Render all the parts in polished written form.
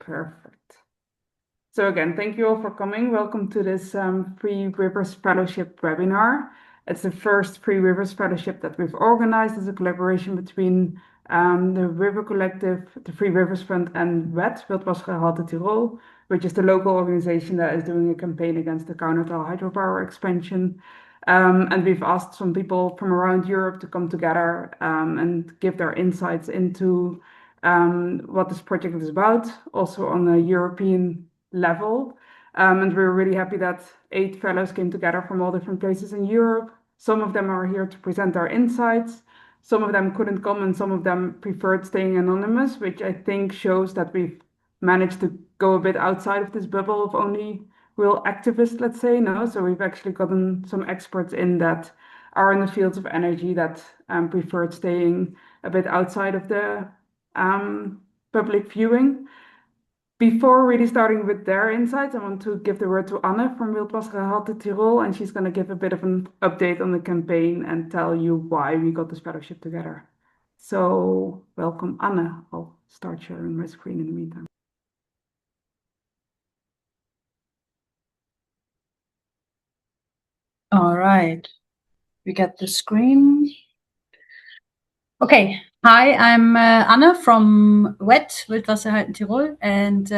Perfect. So again, thank you all for coming. Welcome to this Free Rivers Fellowship webinar. It's the first Free Rivers Fellowship that we've organized as a collaboration between the River Collective, the Free Rivers Fund, and WET, Wildwassergehalte Tyrol, which is the local organization that is doing a campaign against the Kaunertal Hydropower Expansion. And we've asked some people from around Europe to come together and give their insights into what this project is about, also on a European level. And we're really happy that 8 fellows came together from all different places in Europe. Some of them are here to present their insights. Some of them couldn't come, and some of them preferred staying anonymous, which I think shows that we've managed to go a bit outside of this bubble of only real activists, let's say. No, so we've actually gotten some experts in that are in the fields of energy that preferred staying a bit outside of the public viewing. Before really starting with their insights, I want to give the word to Anne from Wildwassergehalte Tyrol, and she's going to give a bit of an update on the campaign and tell you why we got this fellowship together. So welcome, Anne. I'll start sharing my screen in the meantime. All right, we got the screen. Okay, hi, I'm Anne from WET, Wildwassergehalte Tyrol, and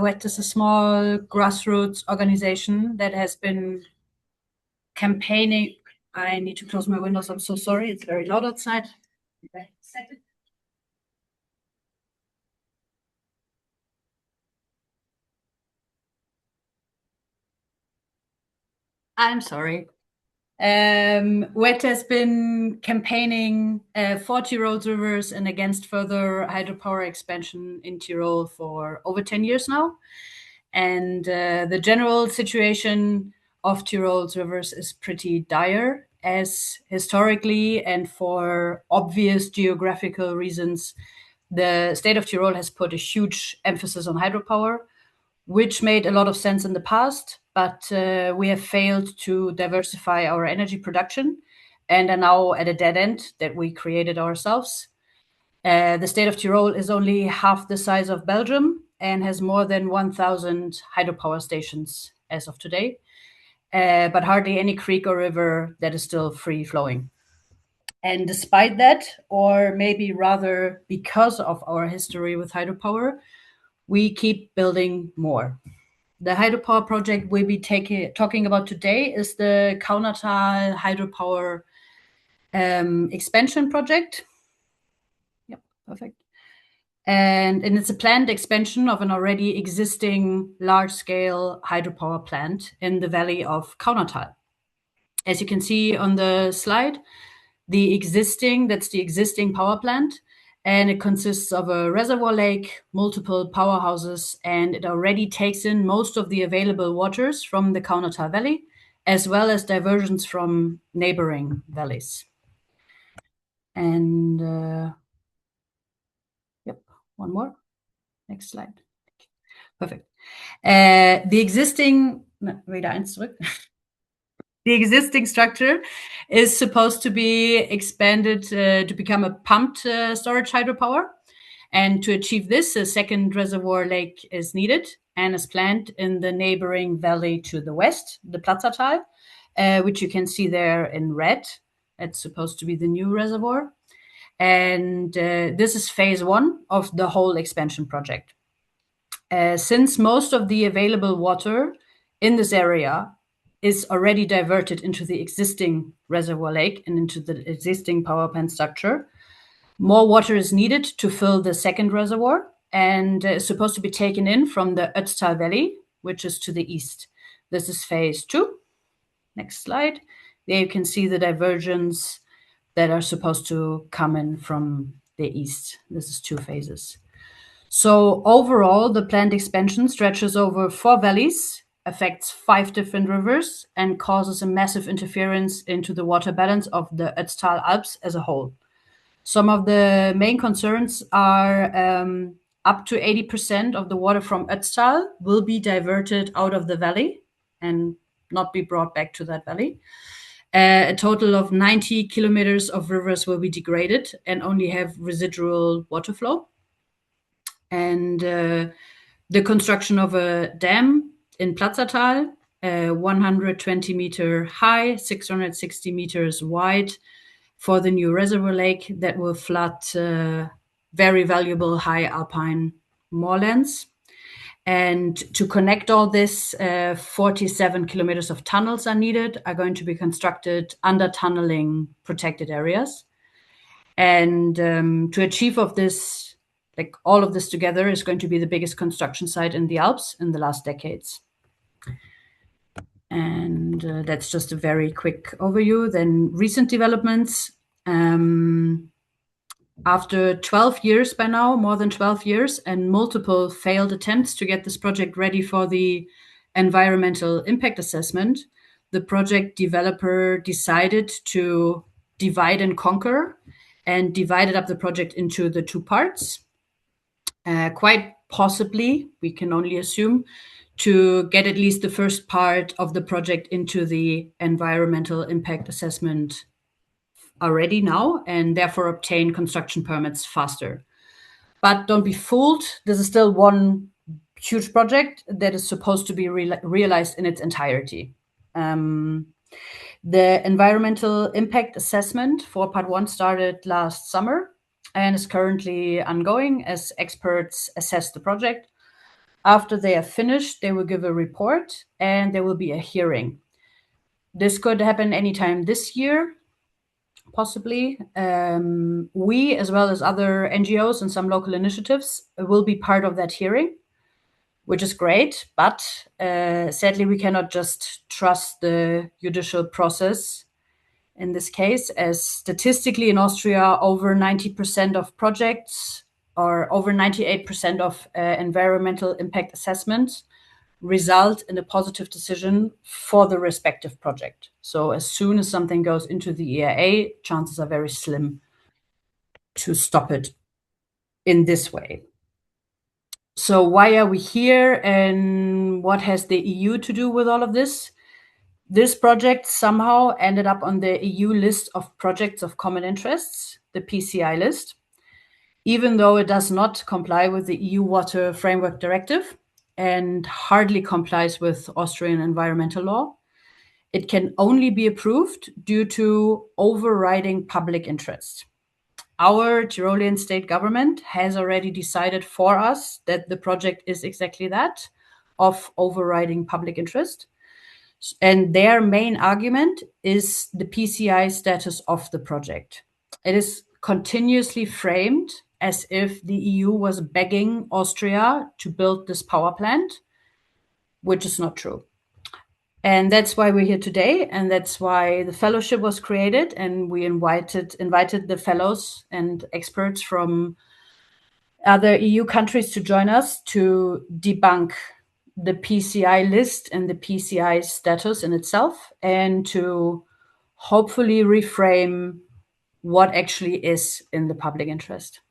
WET is a small grassroots organization that has been campaigning. I need to close my windows, I'm so sorry, it's very loud outside. I'm sorry. WET has been campaigning for Tyrol's rivers and against further hydropower expansion in Tyrol for over 10 years now. And the general situation of Tyrol's rivers is pretty dire, as historically and for obvious geographical reasons, the state of Tyrol has put a huge emphasis on hydropower, which made a lot of sense in the past, but we have failed to diversify our energy production and are now at a dead end that we created ourselves. The state of Tyrol is only half the size of Belgium and has more than 1,000 hydropower stations as of today, but hardly any creek or river that is still free flowing. And despite that, or maybe rather because of our history with hydropower, we keep building more. The hydropower project we'll be talking about today is the Kaunertal Hydropower Expansion Project. Yep, perfect. And it's a planned expansion of an already existing large-scale hydropower plant in the valley of Kaunertal. As you can see on the slide, that's the existing power plant, and it consists of a reservoir lake, multiple powerhouses, and it already takes in most of the available waters from the Kaunertal Valley, as well as diversions from neighboring valleys. And yep, one more. Next slide. Perfect. The existing structure is supposed to be expanded to become a pumped storage hydropower. And to achieve this, a second reservoir lake is needed and is planned in the neighboring valley to the west, the Platzertal, which you can see there in red. It's supposed to be the new reservoir. And this is phase 1 of the whole expansion project. Since most of the available water in this area is already diverted into the existing reservoir lake and into the existing power plant structure, more water is needed to fill the second reservoir and is supposed to be taken in from the Ötztaler Valley, which is to the east. This is phase 2. Next slide. There you can see the diversions that are supposed to come in from the east. This is 2 phases. So overall, the planned expansion stretches over 4 valleys, affects 5 different rivers, and causes a massive interference into the water balance of the Ötztaler Alps as a whole. Some of the main concerns are up to 80% of the water from Ötztaler will be diverted out of the valley and not be brought back to that valley. A total of 90 kilometers of rivers will be degraded and only have residual water flow. And the construction of a dam in Ötztaler, 120-meter high, 660 meters wide, for the new reservoir lake that will flood very valuable high alpine moorlands. And to connect all this, 47 kilometers of tunnels are needed, are going to be constructed under tunneling protected areas. And to achieve of this, like all of this together, is going to be the biggest construction site in the Alps in the last decades. And that's just a very quick overview. Then recent developments. After 12 years by now, more than 12 years, and multiple failed attempts to get this project ready for the environmental impact assessment, the project developer decided to divide and conquer and divided up the project into the two parts. Quite possibly, we can only assume, to get at least the first part of the project into the environmental impact assessment already now, and therefore obtain construction permits faster. But don't be fooled, this is still one huge project that is supposed to be realized in its entirety. The environmental impact assessment for part one started last summer and is currently ongoing as experts assess the project. After they are finished, they will give a report and there will be a hearing. This could happen anytime this year, possibly. We, as well as other NGOs and some local initiatives, will be part of that hearing, which is great. But sadly, we cannot just trust the judicial process in this case, as statistically in Austria, over 90% of projects or over 98% of environmental impact assessments result in a positive decision for the respective project. So as soon as something goes into the EIA, chances are very slim to stop it in this way. So why are we here and what has the EU to do with all of this? This project somehow ended up on the EU list of projects of common interests, the PCI list, even though it does not comply with the EU Water Framework Directive and hardly complies with Austrian environmental law. It can only be approved due to overriding public interest. Our Tyrolean state government has already decided for us that the project is exactly that, of overriding public interest. And their main argument is the PCI status of the project. It is continuously framed as if the EU was begging Austria to build this power plant, which is not true. And that's why we're here today, and that's why the fellowship was created, and we invited the fellows and experts from other EU countries to join us to debunk the PCI list and the PCI status in itself, and to hopefully reframe what actually is in the public interest.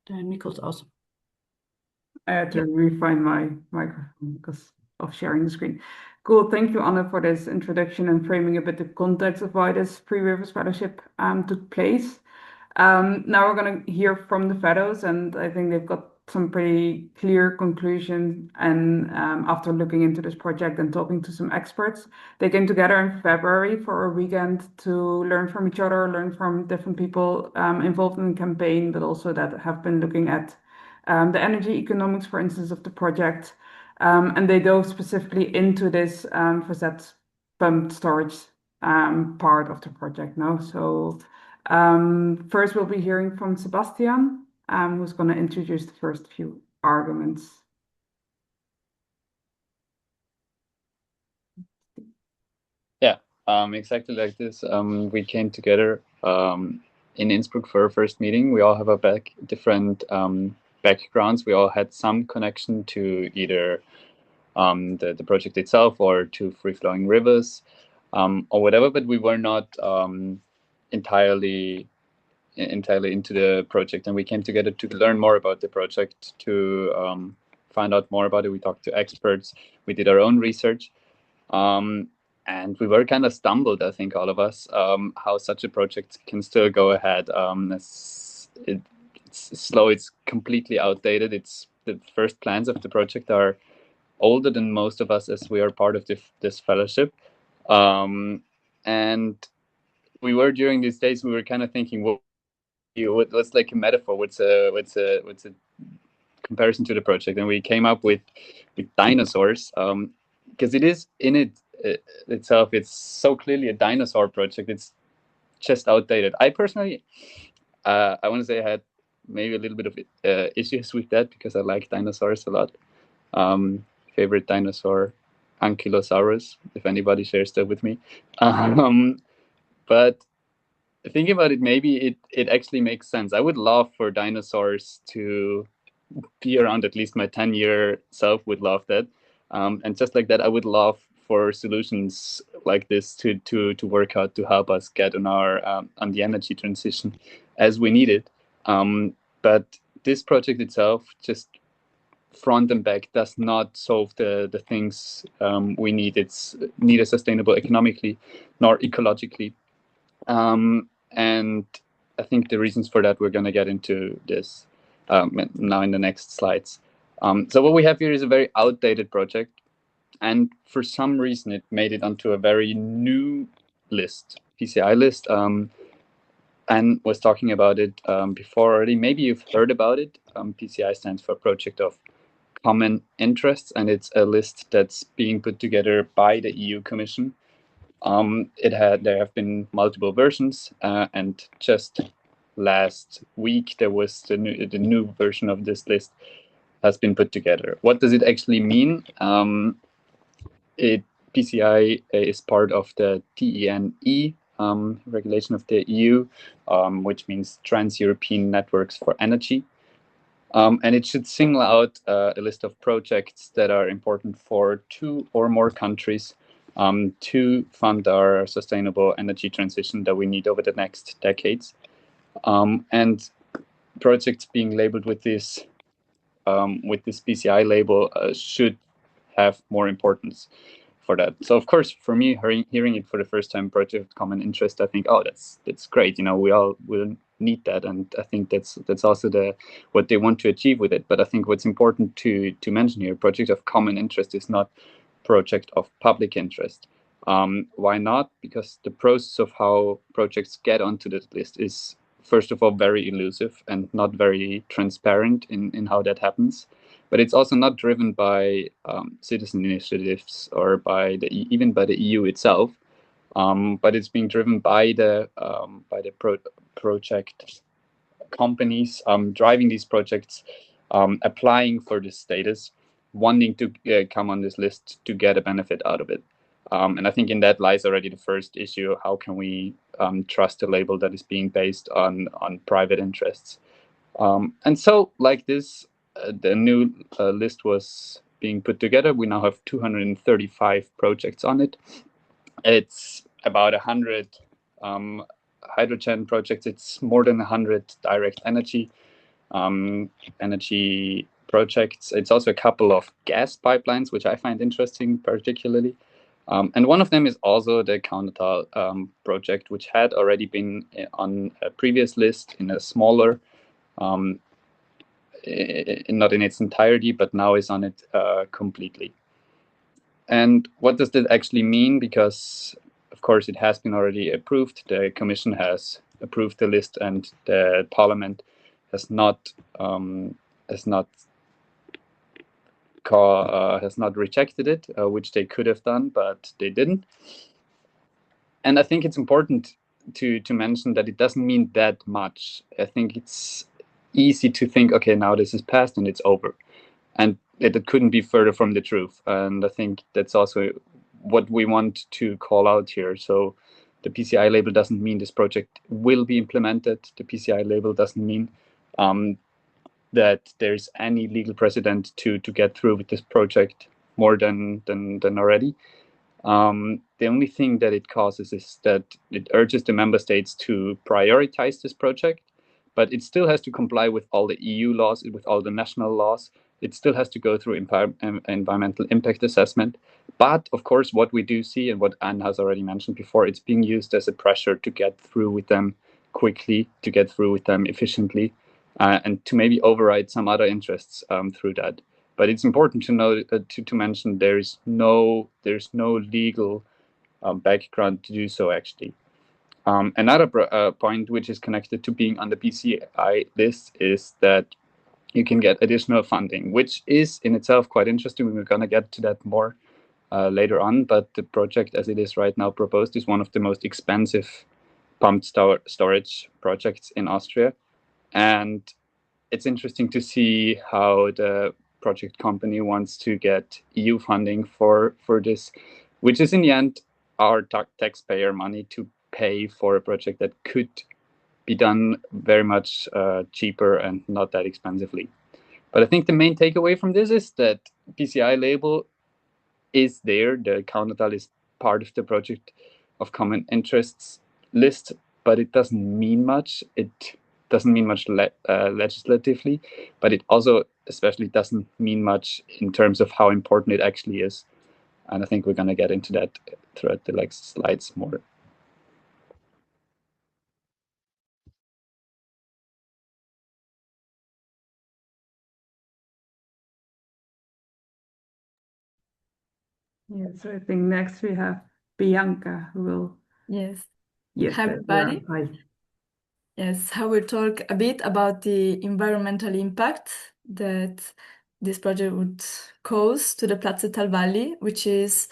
Dein Mikro ist aus. I had to refine my microphone because of sharing the screen. Cool. Thank you, Anne, for this introduction and framing a bit the context of why this pre-Rivers Fellowship took place. Now we're going to hear from the fellows, and I think they've got some pretty clear conclusions. And after looking into this project and talking to some experts, they came together in February for a weekend to learn from each other, learn from different people involved in the campaign, but also that have been looking at the energy economics, for instance, of the project. And they dove specifically into this facet pumped storage part of the project now. So first we'll be hearing from Sebastian, who's going to introduce the first few arguments. Yeah, exactly like this. We came together in Innsbruck for our first meeting. We all have a different backgrounds. We all had some connection to either the project itself or to free-flowing rivers or whatever, but we were not entirely into the project. And we came together to learn more about the project, to find out more about it. We talked to experts. We did our own research. And we were kind of stumbled, I think, all of us, how such a project can still go ahead. It's slow, it's completely outdated. It's the first plans of the project are older than most of us, as we are part of this fellowship. And we were, during these days, we were kind of thinking, what's like a metaphor? What's a comparison to the project? And we came up with dinosaurs, because it is in itself, it's so clearly a dinosaur project. It's just outdated. I personally, I want to say I had maybe a little bit of issues with that, because I like dinosaurs a lot. Favorite dinosaur, Ankylosaurus, if anybody shares that with me. But thinking about it, maybe it actually makes sense. I would love for dinosaurs to be around. At least my 10-year self would love that. And just like that, I would love for solutions like this to work out, to help us get on our on the energy transition as we need it. But this project itself, just front and back, does not solve the things we need. It's neither sustainable economically nor ecologically. And I think the reasons for that, we're going to get into this now in the next slides. So what we have here is a very outdated project, and for some reason it made it onto a very new list, PCI list. Anne was talking about it before already. Maybe you've heard about it. PCI stands for Project of Common Interests, and it's a list that's being put together by the EU Commission. There have been multiple versions, and just last week there was the new version of this list has been put together. What does it actually mean? PCI is part of the TENE regulation of the EU, which means Trans-European Networks for Energy. And it should single out a list of projects that are important for 2 or more countries to fund our sustainable energy transition that we need over the next decades. And projects being labeled with this PCI label should have more importance for that. So of course, for me, hearing it for the first time, Project of Common Interest, I think, oh, that's great. We all will need that, and I think that's also what they want to achieve with it. But I think what's important to mention here, Project of Common Interest is not project of public interest. Why not? Because the process of how projects get onto this list is, first of all, very elusive and not very transparent in how that happens. But it's also not driven by citizen initiatives or even by the EU itself. But it's being driven by the project companies driving these projects, applying for this status, wanting to come on this list to get a benefit out of it. And I think in that lies already the first issue. How can we trust a label that is being based on private interests? And so, like this, the new list was being put together. We now have 235 projects on it. It's about 100 hydrogen projects. It's more than 100 direct energy projects. It's also a couple of gas pipelines, which I find interesting particularly. And one of them is also the Kaunertal project, which had already been on a previous list in a smaller, not in its entirety, but now is on it completely. And what does that actually mean? Because, of course, it has been already approved. The Commission has approved the list, and the Parliament has not rejected it, which they could have done, but they didn't. And I think it's important to mention that it doesn't mean that much. I think it's easy to think, okay, now this is passed and it's over. And it couldn't be further from the truth. And I think that's also what we want to call out here. So the PCI label doesn't mean this project will be implemented. The PCI label doesn't mean that there's any legal precedent to get through with this project more than already. The only thing that it causes is that it urges the member states to prioritize this project, but it still has to comply with all the EU laws, with all the national laws, It still has to go through environmental impact assessment. But of course, what we do see, and what Anne has already mentioned before, it's being used as a pressure to get through with them quickly, to get through with them efficiently, and to maybe override some other interests through that. But it's important to know to mention there's no legal background to do so actually. Another point which is connected to being on the PCI list is that you can get additional funding, which is in itself quite interesting. We're going to get to that more later on, but the project as it is right now proposed is one of the most expensive pumped storage projects in Austria. And it's interesting to see how the project company wants to get EU funding for this, which is in the end our taxpayer money to pay for a project that could be done very much cheaper and not that expensively. But I think the main takeaway from this is that PCI label is there. The Kaunertal is part of the project of common interests list, but it doesn't mean much. It doesn't mean much legislatively, but it also especially doesn't mean much in terms of how important it actually is. And I think we're going to get into that throughout the next slides more. Yeah, so I think next we have Bianca who will. Yes. Yes, Hi, everybody. Hi. Yes, I will talk a bit about the environmental impact that this project would cause to the Ötztaler Valley, which is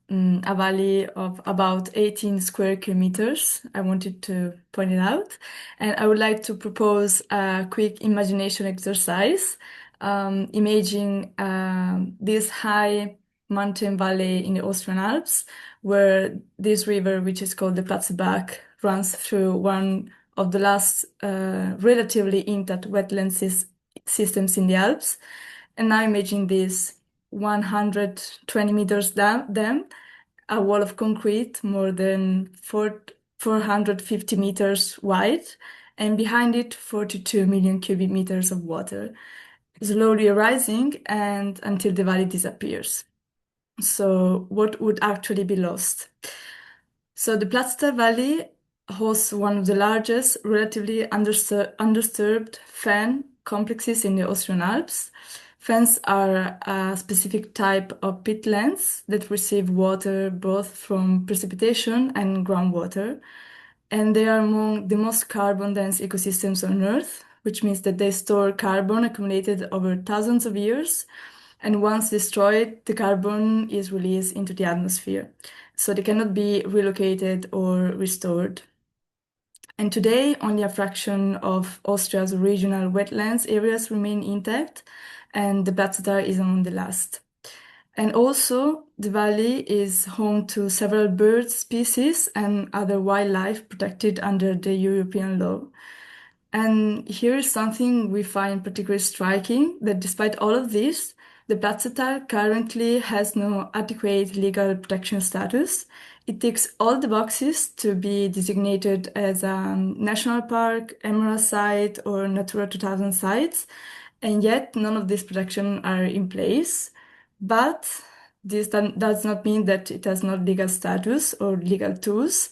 a valley of about 18 square kilometers. I wanted to point it out. And I would like to propose a quick imagination exercise, imaging this high mountain valley in the Austrian Alps, where this river, which is called the Platzebach, runs through one of the last relatively intact wetland systems in the Alps. And now imagine this 120 meters dam, a wall of concrete more than 450 meters wide, and behind it 42 million cubic meters of water, slowly rising and until the valley disappears. So what would actually be lost? So the Ötztaler Valley hosts one of the largest, relatively undisturbed fen complexes in the Austrian Alps. Fens are a specific type of peatlands that receive water both from precipitation and groundwater. And they are among the most carbon-dense ecosystems on Earth, which means that they store carbon accumulated over thousands of years. And once destroyed, the carbon is released into the atmosphere. So they cannot be relocated or restored. And today, only a fraction of Austria's regional wetlands areas remain intact, and the Ötztaler is among the last. And also, the valley is home to several bird species and other wildlife protected under the European law. And here is something we find particularly striking, that despite all of this, the Ötztaler currently has no adequate legal protection status. It ticks all the boxes to be designated as a national park, emerald site, or Natura 2000 sites, and yet none of these protections are in place. But this does not mean that it has no legal status or legal tools,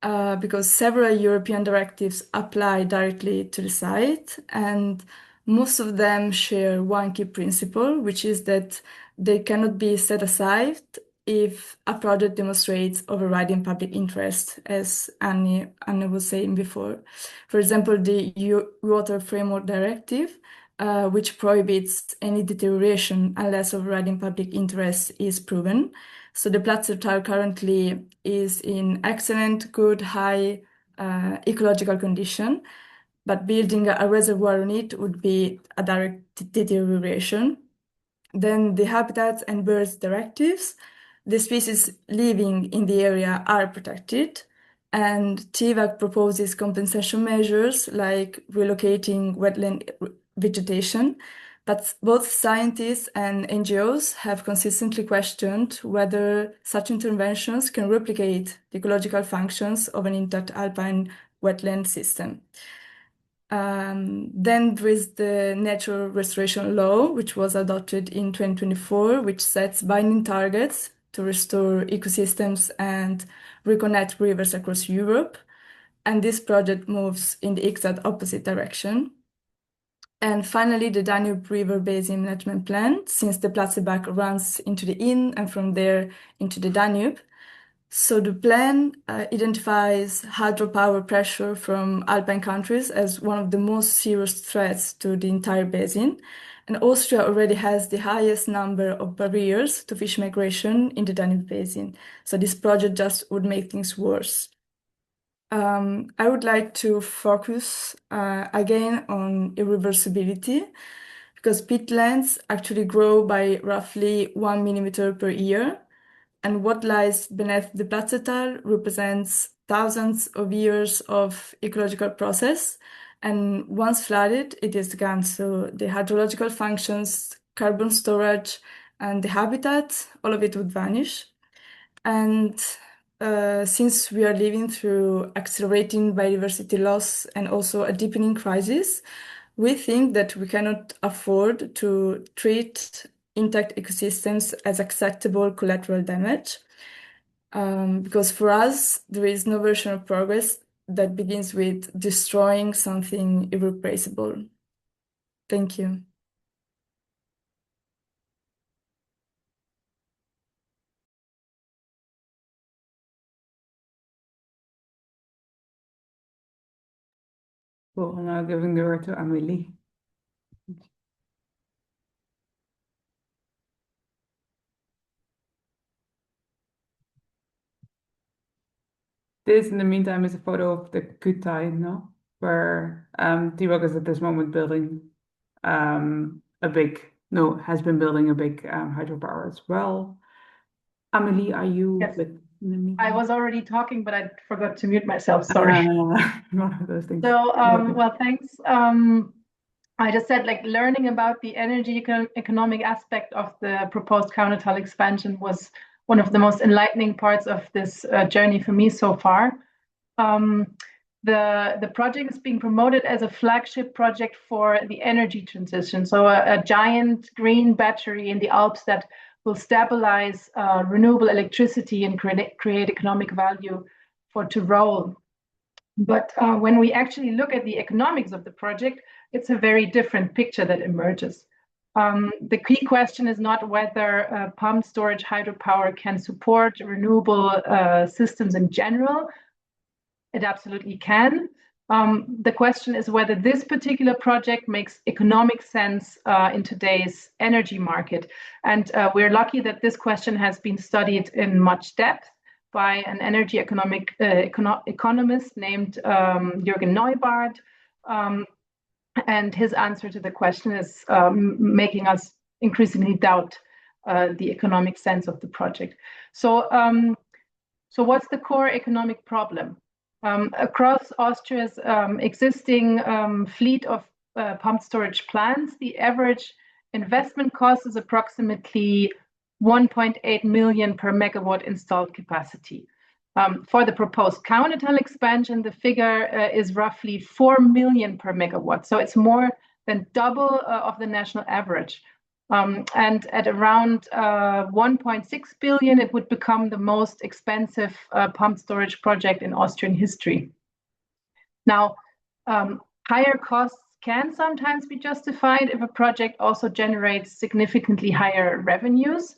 because several European directives apply directly to the site, and most of them share one key principle, which is that they cannot be set aside if a project demonstrates overriding public interest, as Anne was saying before. For example, the Water Framework Directive, which prohibits any deterioration unless overriding public interest is proven. So the Ötztaler currently is in excellent, good, high ecological condition, but building a reservoir on it would be a direct deterioration. Then the Habitats and Birds Directives, the species living in the area are protected, and TVAC proposes compensation measures like relocating wetland vegetation. But both scientists and NGOs have consistently questioned whether such interventions can replicate the ecological functions of an intact alpine wetland system. Then there is the Natural Restoration Law, which was adopted in 2024, which sets binding targets to restore ecosystems and reconnect rivers across Europe. And this project moves in the exact opposite direction. And finally, the Danube River Basin Management Plan, since the Platzeberg runs into the Inn and from there into the Danube. So the plan identifies hydropower pressure from Alpine countries as one of the most serious threats to the entire basin. And Austria already has the highest number of barriers to fish migration in the Danube basin. So this project just would make things worse. I would like to focus again on irreversibility because peatlands actually grow by roughly 1 millimeter per year. And what lies beneath the Platzetal represents thousands of years of ecological process. And once flooded, it is gone. So the hydrological functions, carbon storage, and the habitat, all of it would vanish. And since we are living through accelerating biodiversity loss and also a deepening crisis, we think that we cannot afford to treat intact ecosystems as acceptable collateral damage. Because for us, there is no version of progress that begins with destroying something irreplaceable. Thank you. Cool. Now giving the word to Amélie. This, in the meantime, is a photo of the Kutai, no? Where Tyrol is at this moment building has been building a big hydropower as well. Amélie, are you Yes. with in the meeting? I was already talking, but I forgot to mute myself. Sorry. One of those things. So, well, thanks. I just said, like, learning about the energy economic aspect of the proposed Kaunertal expansion was one of the most enlightening parts of this journey for me so far. The project is being promoted as a flagship project for the energy transition. So a giant green battery in the Alps that will stabilize renewable electricity and create economic value for Tyrol. But when we actually look at the economics of the project, it's a very different picture that emerges. The key question is not whether pumped storage hydropower can support renewable systems in general. It absolutely can. The question is whether this particular project makes economic sense in today's energy market. And we're lucky that this question has been studied in much depth by an energy economist named Jürgen Neubart. And his answer to the question is making us increasingly doubt the economic sense of the project. So what's the core economic problem? Across Austria's existing fleet of pumped storage plants, the average investment cost is approximately 1.8 million per megawatt installed capacity. For the proposed Kaunertal expansion, the figure is roughly 4 million per megawatt. So it's more than double of the national average. And at around 1.6 billion, it would become the most expensive pumped storage project in Austrian history. Now, higher costs can sometimes be justified if a project also generates significantly higher revenues,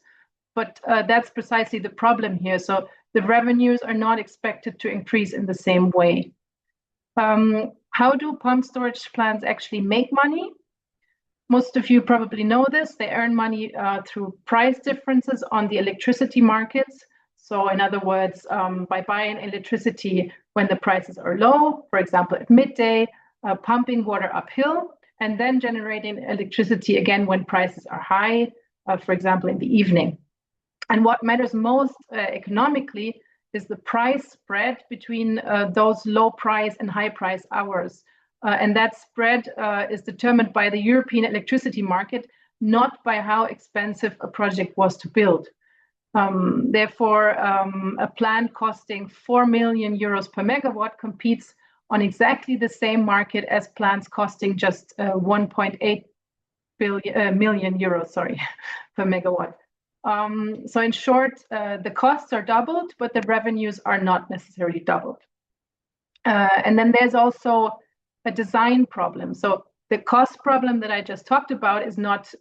but that's precisely the problem here. So the revenues are not expected to increase in the same way. How do pumped storage plants actually make money? Most of you probably know this. They earn money through price differences on the electricity markets. So in other words, by buying electricity when the prices are low, for example, at midday, pumping water uphill, and then generating electricity again when prices are high, for example, in the evening. And what matters most economically is the price spread between those low price and high price hours. And that spread is determined by the European electricity market, not by how expensive a project was to build. Therefore, a plant costing 4 million euros per megawatt competes on exactly the same market as plants costing just 1.8 million euros, sorry, per megawatt. So in short, the costs are doubled, but the revenues are not necessarily doubled. And then there's also a design problem. So the cost problem that I just talked about is not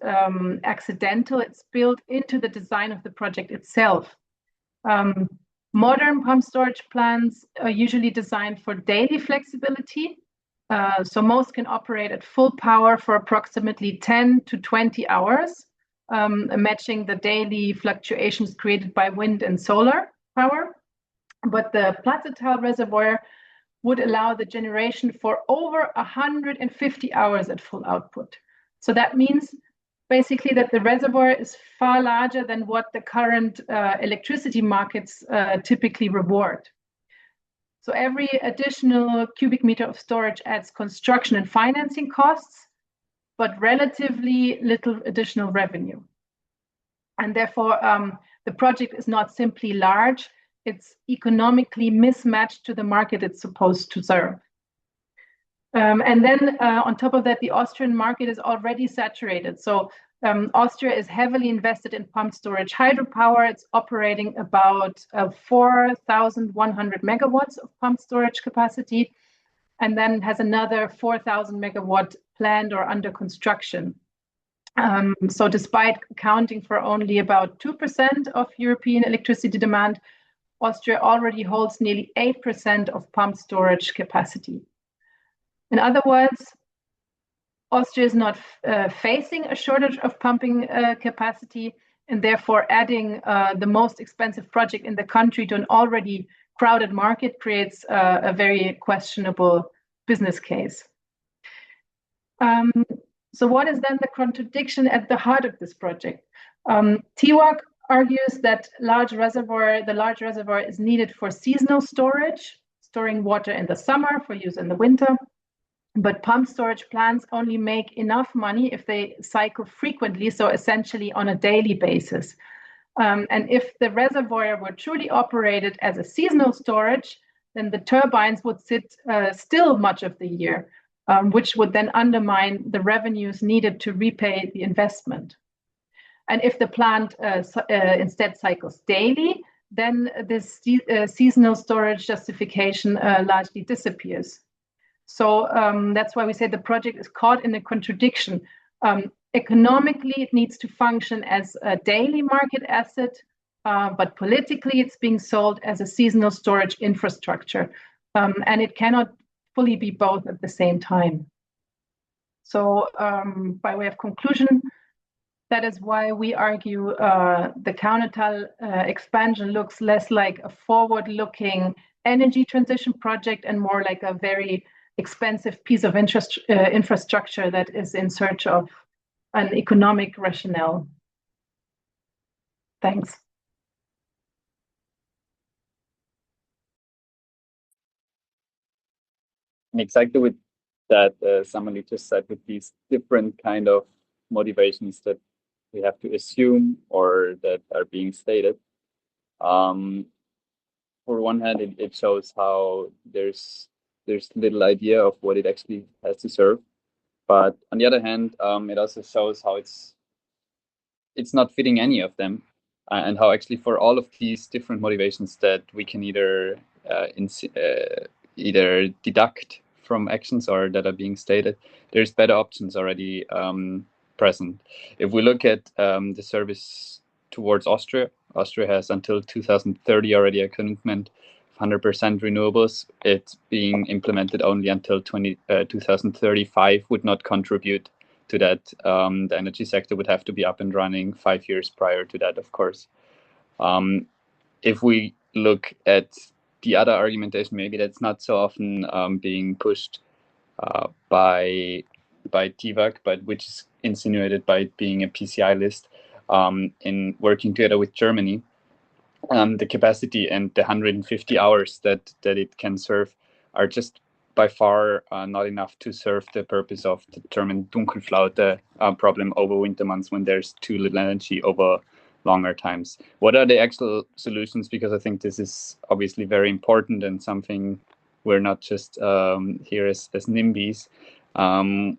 accidental. It's built into the design of the project itself. Modern pump storage plants are usually designed for daily flexibility. So most can operate at full power for approximately 10 to 20 hours, matching the daily fluctuations created by wind and solar power. But the Platzetal reservoir would allow the generation for over 150 hours at full output. So that means basically that the reservoir is far larger than what the current electricity markets typically reward. So every additional cubic meter of storage adds construction and financing costs, but relatively little additional revenue. And therefore, the project is not simply large, it's economically mismatched to the market it's supposed to serve. And then on top of that, the Austrian market is already saturated. So Austria is heavily invested in pumped storage hydropower. It's operating about 4,100 megawatts of pumped storage capacity, and then has another 4,000 megawatt planned or under construction. So despite accounting for only about 2% of European electricity demand, Austria already holds nearly 8% of pumped storage capacity. In other words, Austria is not facing a shortage of pumping capacity, and therefore adding the most expensive project in the country to an already crowded market creates a very questionable business case. So what is then the contradiction at the heart of this project? TWAC argues that the large reservoir is needed for seasonal storage, storing water in the summer for use in the winter. But pumped storage plants only make enough money if they cycle frequently, so essentially on a daily basis. And if the reservoir were truly operated as a seasonal storage, then the turbines would sit still much of the year, which would then undermine the revenues needed to repay the investment. And if the plant instead cycles daily, then this seasonal storage justification largely disappears. So that's why we say the project is caught in a contradiction. Economically, it needs to function as a daily market asset, but politically, it's being sold as a seasonal storage infrastructure. And it cannot fully be both at the same time. So by way of conclusion, that is why we argue the Kaunertal expansion looks less like a forward-looking energy transition project and more like a very expensive piece of infrastructure that is in search of an economic rationale. Thanks. And exactly with that, somebody just said, with these different kind of motivations that we have to assume or that are being stated. For one hand, it shows how there's little idea of what it actually has to serve, but on the other hand, it also shows how it's not fitting any of them, and how actually for all of these different motivations that we can either deduct from actions or that are being stated, there's better options already present. If we look at the service towards Austria has until 2030 already a commitment of 100% renewables. It's being implemented only until 2035 would not contribute to that. The energy sector would have to be up and running 5 years prior to that, of course. If we look at the other argumentation, maybe that's not so often being pushed by TWAC, but which is insinuated by it being a PCI list, in working together with Germany. The capacity and the 150 hours that it can serve are just by far not enough to serve the purpose of the German Dunkelflaute problem over winter months when there's too little energy over longer times. What are the actual solutions? Because I think this is obviously very important and something we're not just here as NIMBYs.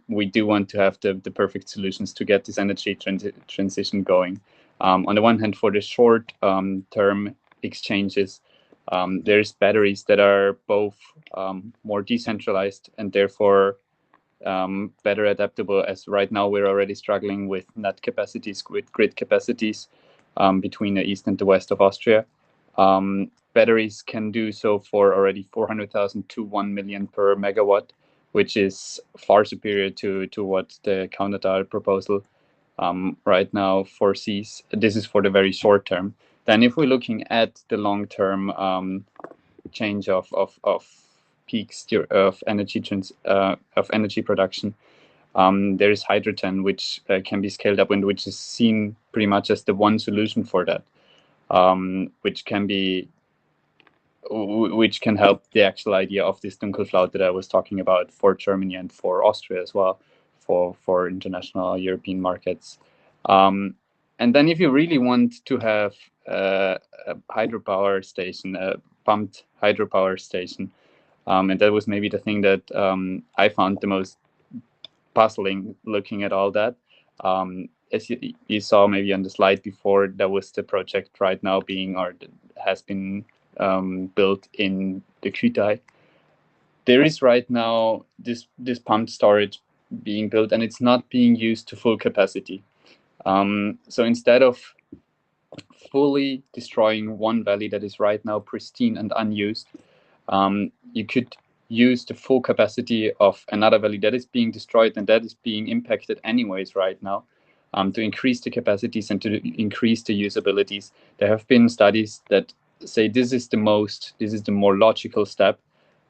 We do want to have the perfect solutions to get this energy transition going. On the one hand, for the short term exchanges, there's batteries that are both more decentralized and therefore better adaptable, as right now we're already struggling with net capacities, with grid capacities between the east and the west of Austria. Batteries can do so for already 400,000 to 1 million per megawatt, which is far superior to what the Kaunertal proposal right now foresees. This is for the very short term. Then if we're looking at the long term change of peaks of energy production, there is hydrogen, which can be scaled up and which is seen pretty much as the one solution for that, which can help the actual idea of this Dunkelflaut that I was talking about for Germany and for Austria as well, for international European markets. And then if you really want to have a hydropower station, a pumped hydropower station, and that was maybe the thing that I found the most puzzling looking at all that. As you saw maybe on the slide before, that was the project right now has been built in the Kütai. There is right now this pumped storage being built, and it's not being used to full capacity. So instead of fully destroying one valley that is right now pristine and unused, you could use the full capacity of another valley that is being destroyed and that is being impacted anyways right now, to increase the capacities and to increase the usabilities. There have been studies that say this is the more logical step,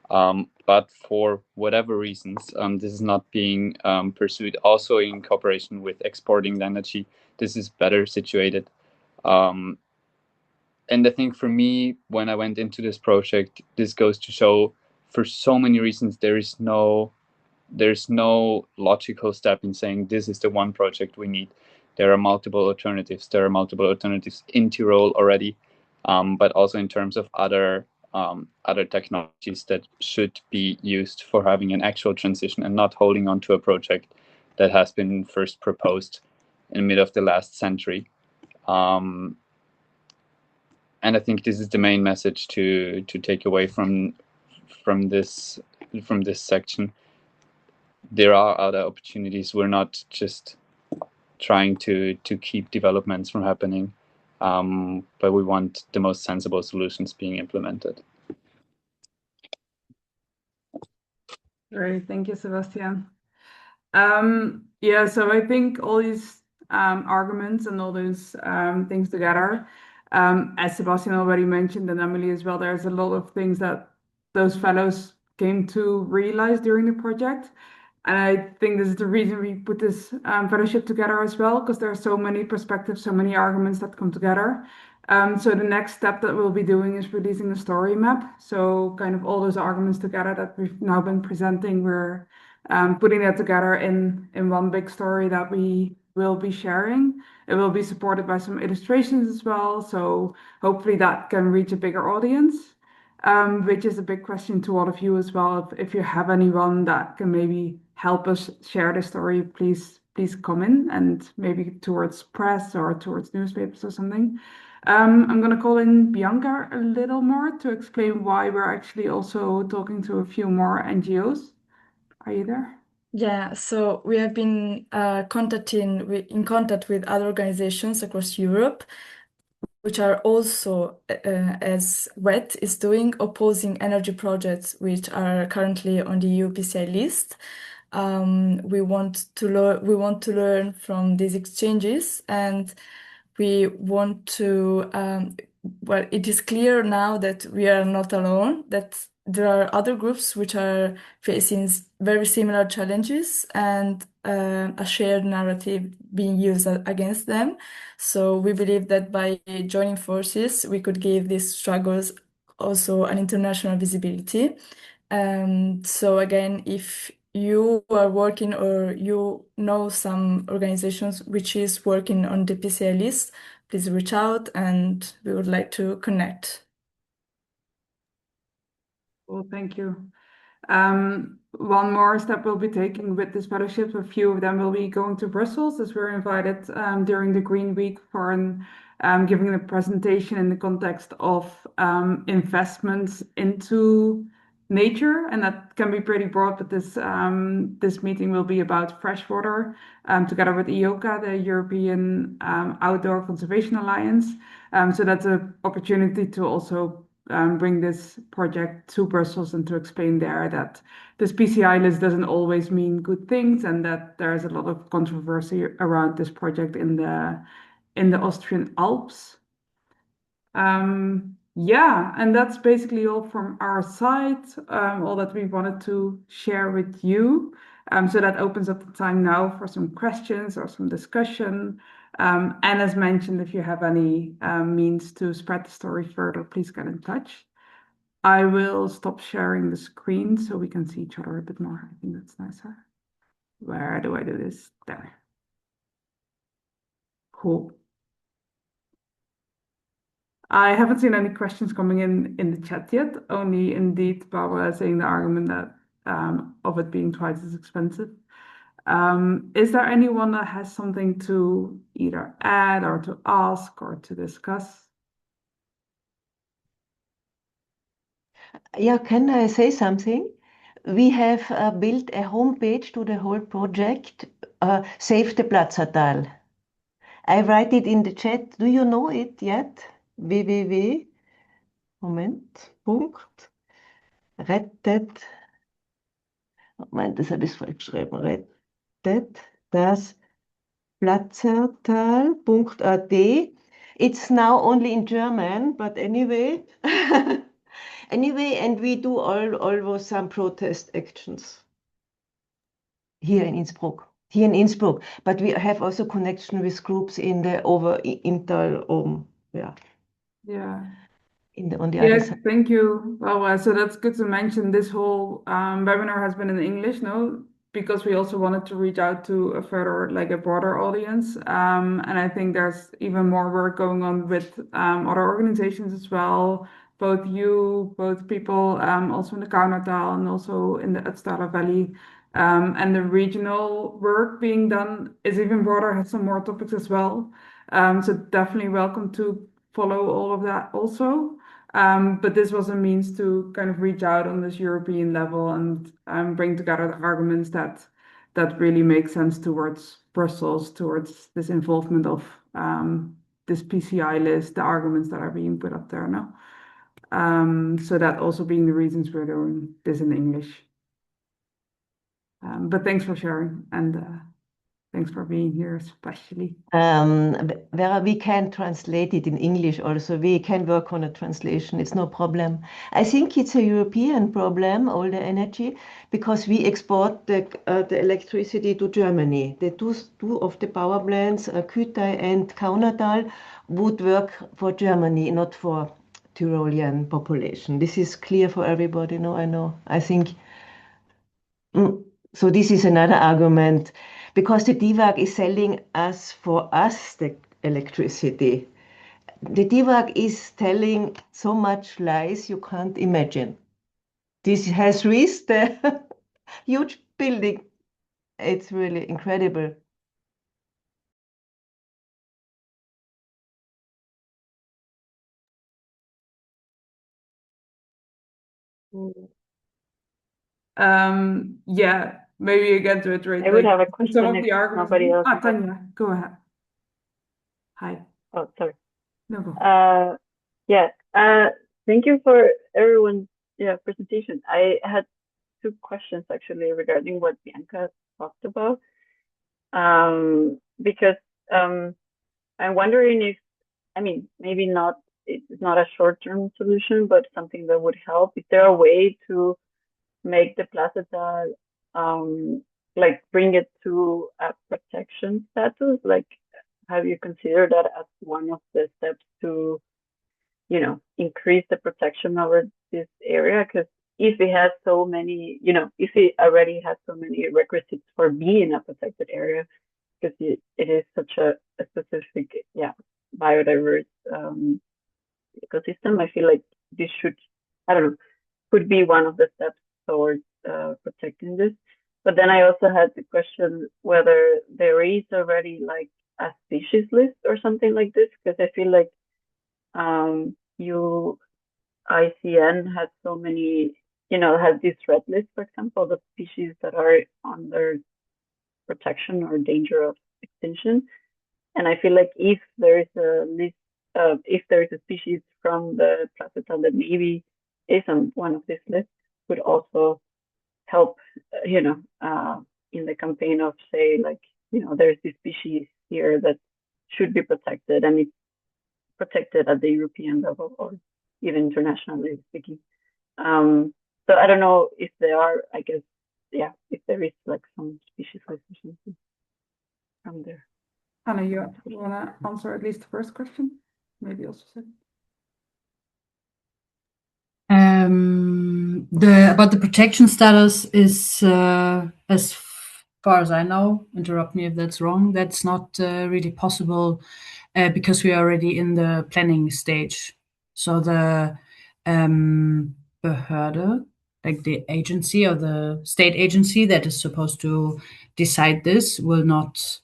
but for whatever reasons, this is not being pursued. Also in cooperation with exporting the energy, this is better situated. And I think for me, when I went into this project, this goes to show, for so many reasons, there's no logical step in saying this is the one project we need. There are multiple alternatives. There are multiple alternatives in Tyrol already, but also in terms of other technologies that should be used for having an actual transition and not holding on to a project that has been first proposed in the mid of the last century. And I think this is the main message to take away from this section. There are other opportunities. We're not just trying to keep developments from happening, but we want the most sensible solutions being implemented. Great, thank you, Sebastian. Yeah, so I think all these arguments and all those things together, as Sebastian already mentioned, and Emily as well, there's a lot of things that those fellows came to realize during the project. And I think this is the reason we put this fellowship together as well, because there are so many perspectives, so many arguments that come together. So the next step that we'll be doing is releasing a story map. So kind of all those arguments together that we've now been presenting, we're putting that together in one big story that we will be sharing. It will be supported by some illustrations as well. So hopefully that can reach a bigger audience, which is a big question to all of you as well. If you have anyone that can maybe help us share the story, please come in, and maybe towards press or towards newspapers or something. I'm going to call in Bianca a little more to explain why we're actually also talking to a few more NGOs. Are you there? Yeah, so we have been in contact with other organizations across Europe, which are also, as WET is doing, opposing energy projects which are currently on the EU PCI list. We want to learn from these exchanges, and we want to. Well, it is clear now that we are not alone. That there are other groups which are facing very similar challenges and a shared narrative being used against them. So we believe that by joining forces, we could give these struggles also an international visibility. So again, if you are working or you know some organizations which is working on the PCI list, please reach out and we would like to connect. Well, thank you. One more step we'll be taking with this fellowship, a few of them will be going to Brussels, as we're invited during the Green Week for giving a presentation in the context of investments into nature, and that can be pretty broad. But this meeting will be about freshwater, together with EOCA, the European Outdoor Conservation Alliance. So that's an opportunity to also bring this project to Brussels and to explain there that this PCI list doesn't always mean good things, and that there's a lot of controversy around this project in the Austrian Alps. Yeah, and that's basically all from our side, all that we wanted to share with you. So that opens up the time now for some questions or some discussion. And as mentioned, if you have any means to spread the story further, please get in touch. I will stop sharing the screen so we can see each other a bit more. I think that's nicer. Where do I do this? There. Cool. I haven't seen any questions coming in the chat yet. Only indeed Barbara saying the argument that of it being twice as expensive. Is there anyone that has something to either add or to ask or to discuss? Yeah, can I say something? We have built a homepage to the whole project, Save the Ötztaler. I write it in the chat. Do you know it yet? Moment, Punkt, rettet, Moment, das habe ich falsch geschrieben, rettet das Ötztaler.at. It's now only in German, but anyway. Anyway, and we do always some protest actions here in Innsbruck. But we have also connection with groups in the Inntal, yeah. Yeah. On the other side. Thank you. Well, so that's good to mention. This whole webinar has been in English, no? Because we also wanted to reach out to a broader audience. And I think there's even more work going on with other organizations as well. Both people, also in the Kaunertal and also in the Ötztaler Valley. And the regional work being done is even broader, has some more topics as well. So definitely welcome to follow all of that also. But this was a means to kind of reach out on this European level and bring together the arguments that really make sense towards Brussels, towards this involvement of this PCI list, the arguments that are being put up there now. So that also being the reasons we're doing this in English. But thanks for sharing and thanks for being here, especially. Where we can translate it in English also. We can work on a translation. It's no problem. I think it's a European problem, all the energy, because we export the electricity to Germany. The two of the power plants, Kütai and Kaunertal, would work for Germany, not for Tyrolean population. This is clear for everybody. No, I know. I think. So this is another argument, because the DWAG is selling for us the electricity. The DWAG is telling so much lies you can't imagine. This has reached a huge building. It's really incredible. Yeah, maybe again to iterate. I would have a question Some of if the arguments. nobody else. Tanya, go ahead. Hi. Oh, sorry. No, go. Yeah. Thank you for everyone's presentation. I had two questions actually regarding what Bianca talked about. Because I'm wondering if, maybe not, it's not a short-term solution, but something that would help. Is there a way to make the Placetal, bring it to a protection status? Like, have you considered that as one of the steps to, increase the protection over this area? Because if it has so many, if it already has so many requisites for being a protected area, because it is such a specific, biodiverse ecosystem, I feel like this should, I don't know, could be one of the steps towards protecting this. But then I also had the question whether there is already like a species list or something like this, because I feel like ICN has so many, has this red list, for example, the species that are under protection or danger of extinction. And I feel like if there is a list, if there is a species from the placetal that maybe isn't one of these lists, would also help, in the campaign of say like, there's this species here that should be protected, and it's protected at the European level or even internationally speaking. So I don't know if there are, I guess, if there is like some species list or something from there. Anna, you want to answer at least the first question? Maybe also second. About the protection status is, as far as I know, interrupt me if that's wrong, that's not really possible because we are already in the planning stage. So the Behörde, like the agency or the state agency that is supposed to decide this, will not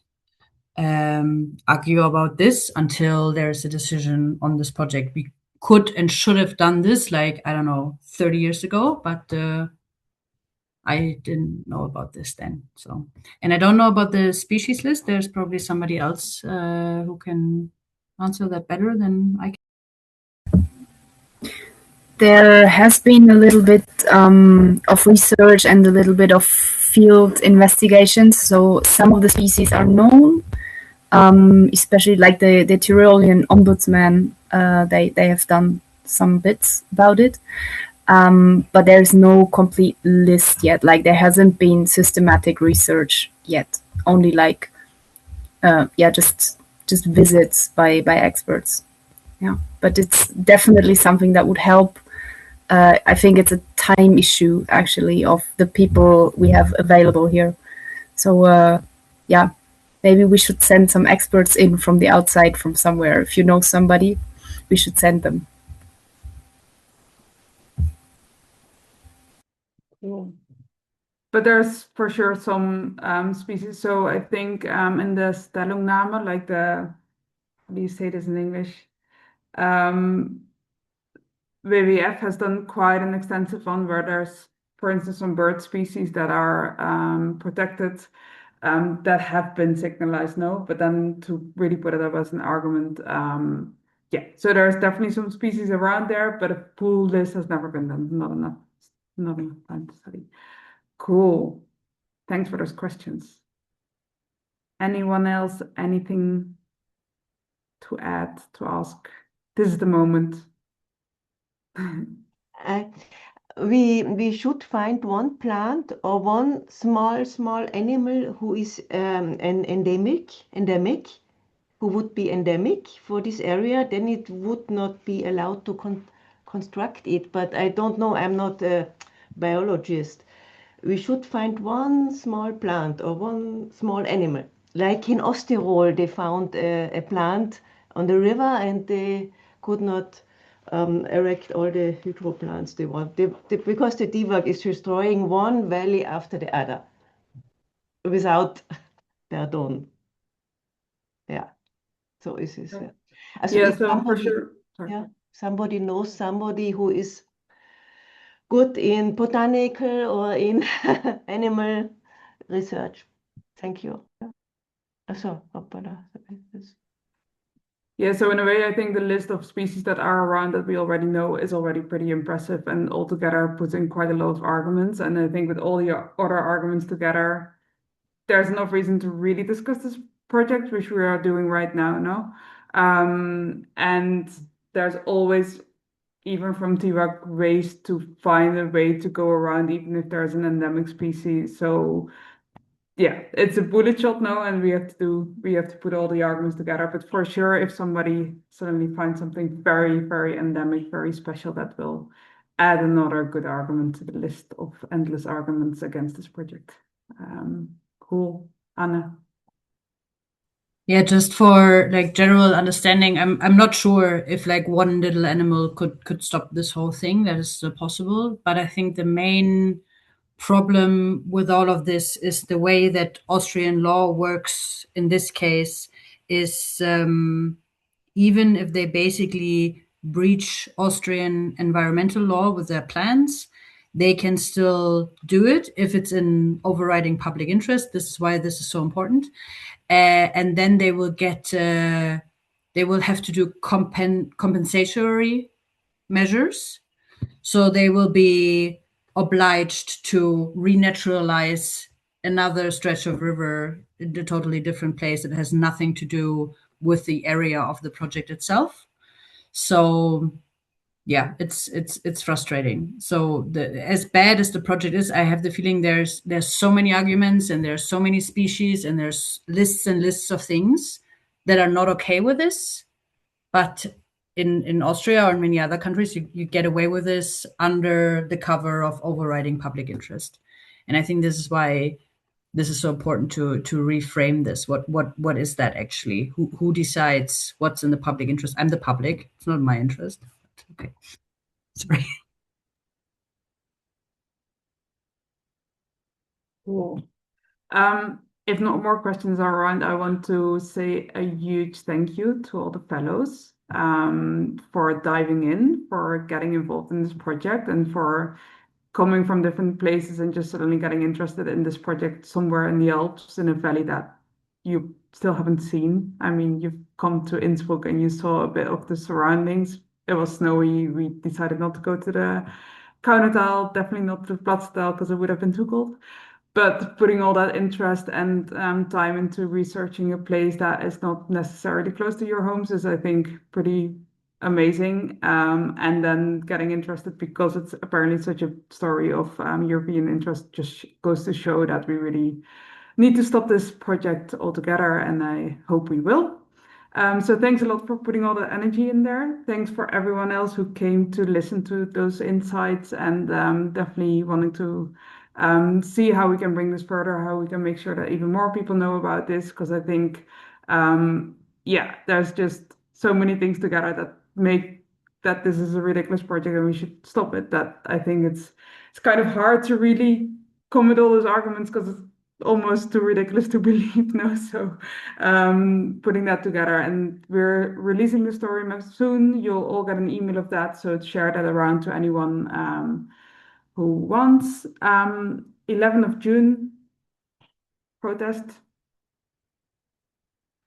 argue about this until there's a decision on this project. We could and should have done this, like, I don't know, 30 years ago, but I didn't know about this then. So, and I don't know about the species list. There's probably somebody else who can answer that better than I can. There has been a little bit of research and a little bit of field investigations. So some of the species are known, especially like the Tyrolean ombudsman. They have done some bits about it. But there's no complete list yet. Like there hasn't been systematic research yet. Only like, just visits by experts. Yeah, but it's definitely something that would help. I think it's a time issue actually of the people we have available here. So maybe we should send some experts in from the outside, from somewhere. If you know somebody, we should send them. Cool. But there's for sure some species. So I think in the Stellungnahme, like how do you say this in English? WWF has done quite an extensive one where there's, for instance, some bird species that are protected that have been signalized, no? But then to really put it up as an argument, so there's definitely some species around there, but a full list has never been done. Not enough time to study. Cool. Thanks for those questions. Anyone else, anything to add, to ask? This is the moment. We should find one plant or one small animal who is endemic, who would be endemic for this area. Then it would not be allowed to construct it. But I don't know. I'm not a biologist. We should find one small plant or one small animal. Like in Ötztaler, they found a plant on the river and they could not erect all the hydro plants they want. Because the DWAG is destroying one valley after the other without pardon. Yeah. So is this. So for sure. Sorry. Yeah, somebody knows somebody who is good in botanical or in animal research. Thank you. So in a way, I think the list of species that are around that we already know is already pretty impressive and altogether puts in quite a lot of arguments. And I think with all the other arguments together, there's enough reason to really discuss this project, which we are doing right now, no? And there's always, even from TWAC, ways to find a way to go around, even if there's an endemic species. So it's a bullet shot now, and we have to put all the arguments together. But for sure, if somebody suddenly finds something very, very endemic, very special, that will add another good argument to the list of endless arguments against this project. Cool. Anna. Yeah, just for like general understanding, I'm not sure if like one little animal could stop this whole thing. That is still possible, but I think the main problem with all of this is the way that Austrian law works in this case is even if they basically breach Austrian environmental law with their plans, they can still do it if it's in overriding public interest. This is why this is so important. And then they will get, they will have to do compensatory measures. So they will be obliged to renaturalize another stretch of river in a totally different place that has nothing to do with the area of the project itself. So yeah, it's frustrating. So as bad as the project is, I have the feeling there's so many arguments and there's so many species and there's lists and lists of things that are not okay with this. But in Austria or in many other countries, you get away with this under the cover of overriding public interest. And I think this is why this is so important to reframe this. What is that actually? Who decides what's in the public interest? I'm the public. It's not my interest. Okay. Sorry. Cool. If not more questions are around, I want to say a huge thank you to all the fellows for diving in, for getting involved in this project, and for coming from different places and just suddenly getting interested in this project somewhere in the Alps in a valley that you still haven't seen. I mean, you've come to Innsbruck and you saw a bit of the surroundings. It was snowy. We decided not to go to the Kaunertal, definitely not to Platztal because it would have been too cold. But putting all that interest and time into researching a place that is not necessarily close to your homes is, I think, pretty amazing. And then getting interested because it's apparently such a story of European interest just goes to show that we really need to stop this project altogether, and I hope we will. So thanks a lot for putting all the energy in there. Thanks for everyone else who came to listen to those insights and definitely wanting to see how we can bring this further, how we can make sure that even more people know about this, because I think, yeah, there's just so many things together that make that this is a ridiculous project and we should stop it. That I think it's kind of hard to really come with all those arguments because it's almost too ridiculous to believe now. So putting that together, and we're releasing the story map soon. You'll all get an email of that, so share that around to anyone who wants. 11th of June protest.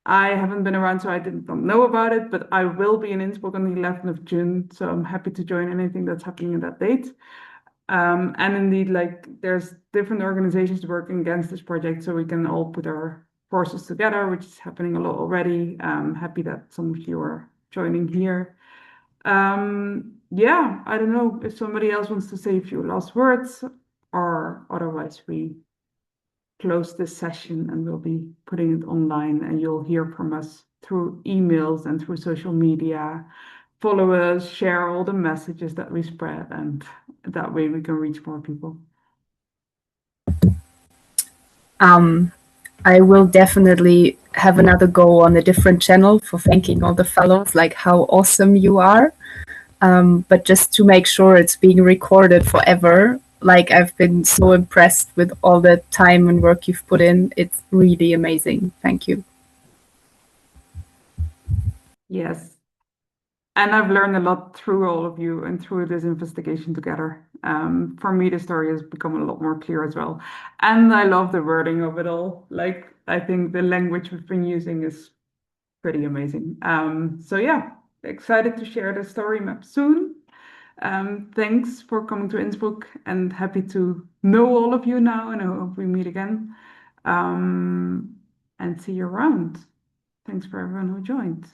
I haven't been around, so I didn't know about it, but I will be in Innsbruck on the 11th of June, so I'm happy to join anything that's happening in that date. And indeed, like there's different organizations working against this project, so we can all put our forces together, which is happening a lot already. I'm happy that some of you are joining here. Yeah, I don't know if somebody else wants to say a few last words, or otherwise we close this session and we'll be putting it online, and you'll hear from us through emails and through social media. Follow us, share all the messages that we spread, and that way we can reach more people. I will definitely have another go on a different channel for thanking all the fellows, like how awesome you are. But just to make sure it's being recorded forever, like I've been so impressed with all the time and work you've put in. It's really amazing. Thank you. Yes. And I've learned a lot through all of you and through this investigation together. For me, the story has become a lot more clear as well. And I love the wording of it all. Like, I think the language we've been using is pretty amazing. So yeah, excited to share the story map soon. Thanks for coming to Innsbruck, and happy to know all of you now, and I hope we meet again. And see you around. Thanks for everyone who joined.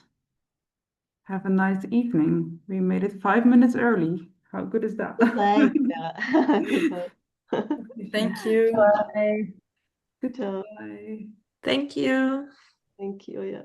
Have a nice evening. We made it 5 minutes early. How good is that? Goodbye. Goodbye. Thank you. Bye. Goodbye. Thank you. Thank you. Yeah.